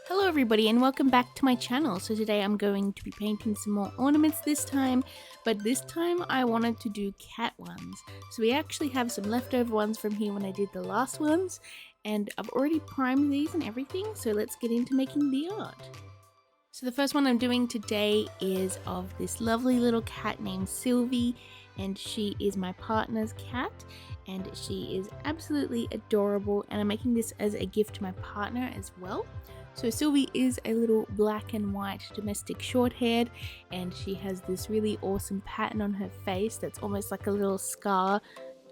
Hello everybody and welcome back to my channel. So today I'm going to be painting some more ornaments this time, but this time I wanted to do cat ones. So we actually have some leftover ones from here when I did the last ones, and I've already primed these and everything, so let's get into making the art. So the first one I'm doing today is of this lovely little cat named Sylvie, and she is my partner's cat and she is absolutely adorable, and I'm making this as a gift to my partner as well. So Sylvie is a little black and white domestic short-haired, and she has this really awesome pattern on her face that's almost like a little scar,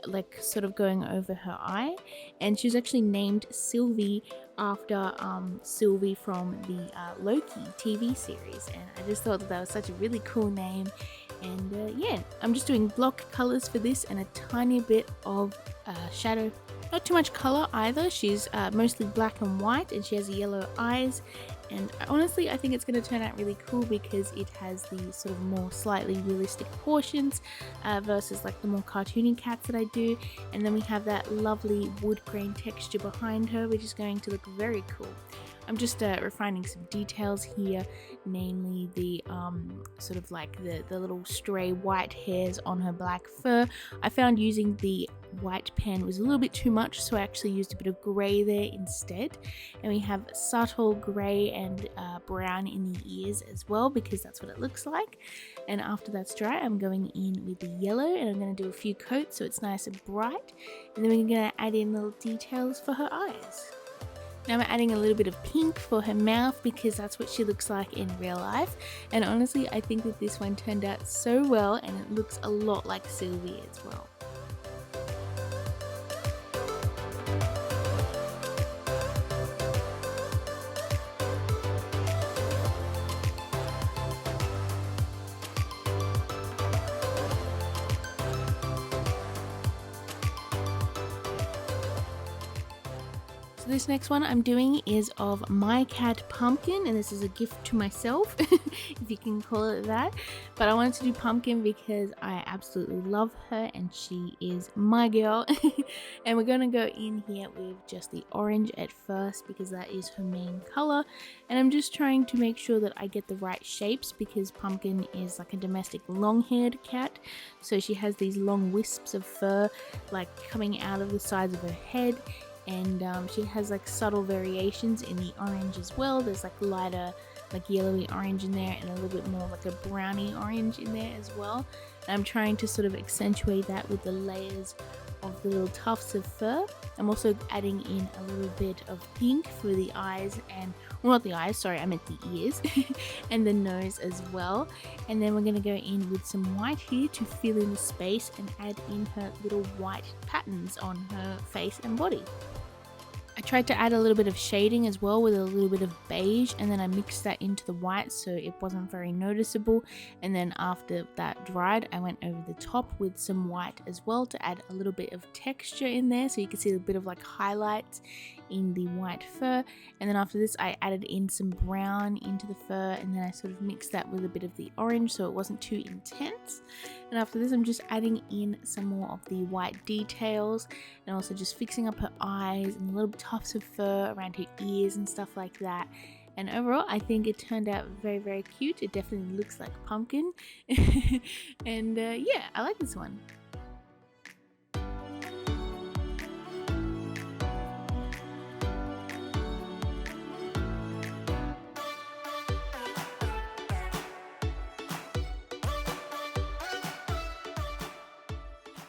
like sort of going over her eye, and she's actually named Sylvie after Sylvie from the Loki TV series, and I just thought that was such a really cool name. And yeah, I'm just doing block colors for this and a tiny bit of shadow. Not too much color either. She's mostly black and white, and she has yellow eyes, and honestly I think it's going to turn out really cool because it has the sort of more slightly realistic portions versus like the more cartoony cats that I do. And then we have that lovely wood grain texture behind her, which is going to look very cool. I'm just refining some details here, namely the sort of like the little stray white hairs on her black fur. I found using the white pen was a little bit too much, so I actually used a bit of grey there instead. And we have subtle grey and brown in the ears as well, because that's what it looks like. And after that's dry, I'm going in with the yellow, and I'm going to do a few coats so it's nice and bright. And then we're going to add in little details for her eyes. Now we're adding a little bit of pink for her mouth because that's what she looks like in real life. And honestly, I think that this one turned out so well, and it looks a lot like Sylvie as well. This next one I'm doing is of my cat Pumpkin, and this is a gift to myself, if you can call it that. But I wanted to do Pumpkin because I absolutely love her and she is my girl. And we're going to go in here with just the orange at first because that is her main color, and I'm just trying to make sure that I get the right shapes because Pumpkin is like a domestic long-haired cat, so she has these long wisps of fur like coming out of the sides of her head. And she has like subtle variations in the orange as well. There's like lighter, like yellowy orange in there, and a little bit more like a browny orange in there as well. And I'm trying to sort of accentuate that with the layers of the little tufts of fur. I'm also adding in a little bit of pink for the eyes, and well, not the eyes, sorry, I meant the ears and the nose as well. And then we're going to go in with some white here to fill in the space and add in her little white patterns on her face and body. I tried to add a little bit of shading as well with a little bit of beige, and then I mixed that into the white so it wasn't very noticeable. And then after that dried, I went over the top with some white as well to add a little bit of texture in there so you can see a bit of like highlights in the white fur. And then after this I added in some brown into the fur, and then I sort of mixed that with a bit of the orange so it wasn't too intense. And after this I'm just adding in some more of the white details, and also just fixing up her eyes and a little tufts of fur around her ears and stuff like that. And overall I think it turned out very, very cute. It definitely looks like Pumpkin. And yeah, I like this one.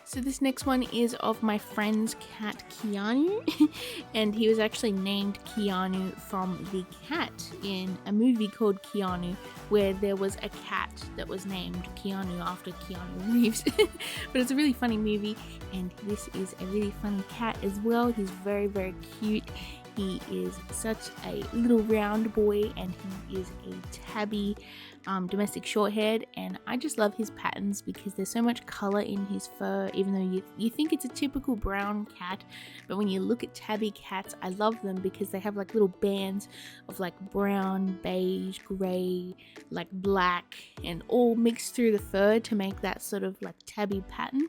So this next one is of my friend's cat Keanu, and he was actually named Keanu from the cat in a movie called Keanu, where there was a cat that was named Keanu after Keanu Reeves. But it's a really funny movie, and this is a really funny cat as well. He's very, very cute. He is such a little round boy, and he is a tabby domestic short-haired, and I just love his patterns because there's so much color in his fur, even though you think it's a typical brown cat. But when you look at tabby cats, I love them because they have like little bands of like brown, beige, gray, like black, and all mixed through the fur to make that sort of like tabby pattern.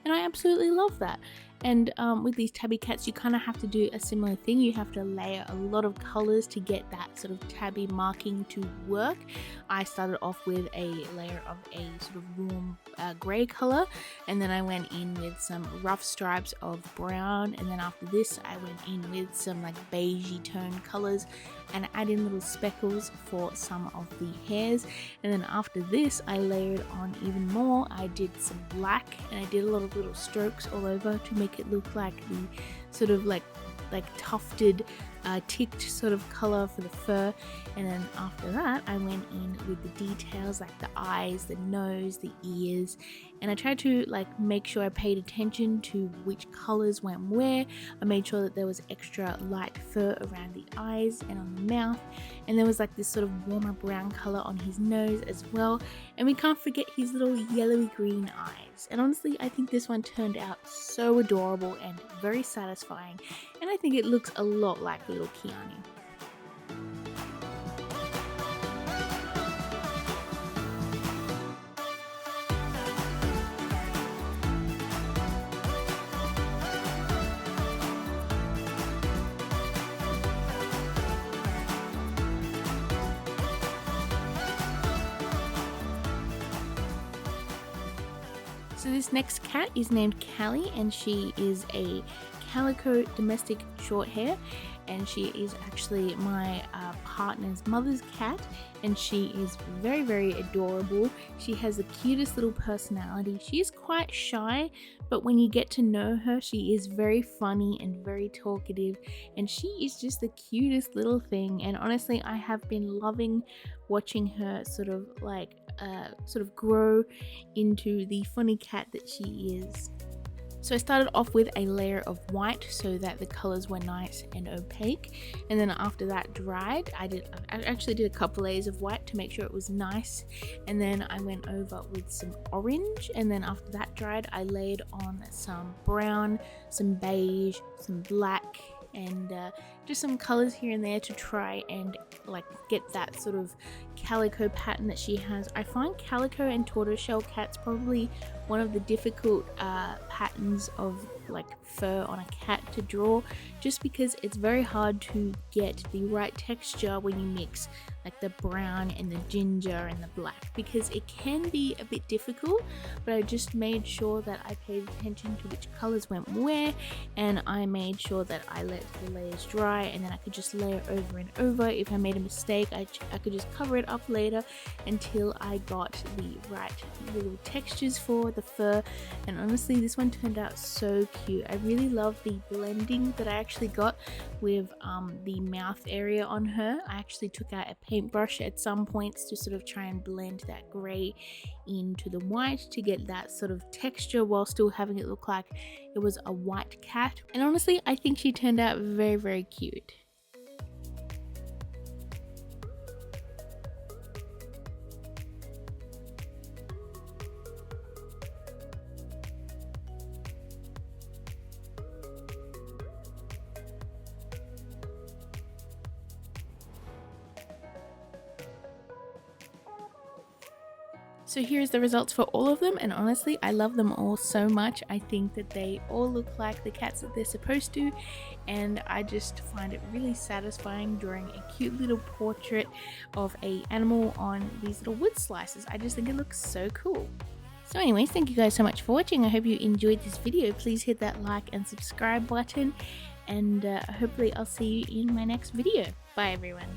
And I absolutely love that. And with these tabby cats, you kind of have to do a similar thing. You have to layer a lot of colors to get that sort of tabby marking to work. I started off with a layer of a sort of warm grey color, and then I went in with some rough stripes of brown, and then after this I went in with some like beigey tone colors and add in little speckles for some of the hairs. And then after this I layered on even more. I did some black and I did a lot of little strokes all over to make it look like the sort of like tufted ticked sort of color for the fur. And then after that I went in with the details like the eyes, the nose, the ears, and I tried to like make sure I paid attention to which colors went where. I made sure that there was extra light fur around the eyes and on the mouth, and there was like this sort of warmer brown color on his nose as well, and we can't forget his little yellowy green eyes. And honestly, I think this one turned out so adorable and very satisfying, and I think it looks a lot like little Keanu. So this next cat is named Cali, and she is a calico domestic short hair, and she is actually my partner's mother's cat, and she is very, very adorable. She has the cutest little personality. She is quite shy, but when you get to know her, she is very funny and very talkative, and she is just the cutest little thing. And honestly, I have been loving watching her sort of grow into the funny cat that she is. So I started off with a layer of white so that the colors were nice and opaque, and then after that dried, I actually did a couple layers of white to make sure it was nice, and then I went over with some orange, and then after that dried I layered on some brown, some beige, some black, and just some colors here and there to try and like get that sort of calico pattern that she has. I find calico and tortoiseshell cats probably one of the difficult patterns of like fur on a cat to draw, just because it's very hard to get the right texture when you mix like the brown and the ginger and the black, because it can be a bit difficult. But I just made sure that I paid attention to which colors went where, and I made sure that I let the layers dry, and then I could just layer over and over. If I made a mistake, I could just cover it up later until I got the right little textures for the fur. And honestly, this one turned out so cute. I really love the blending that I actually got with the mouth area on her. I actually took out a paintbrush at some points to sort of try and blend that grey into the white to get that sort of texture while still having it look like it was a white cat. And honestly, I think she turned out very, very cute. So here's the results for all of them, and honestly I love them all so much. I think that they all look like the cats that they're supposed to, and I just find it really satisfying drawing a cute little portrait of an animal on these little wood slices. I just think it looks so cool. So anyways, thank you guys so much for watching. I hope you enjoyed this video. Please hit that like and subscribe button, and hopefully I'll see you in my next video. Bye everyone.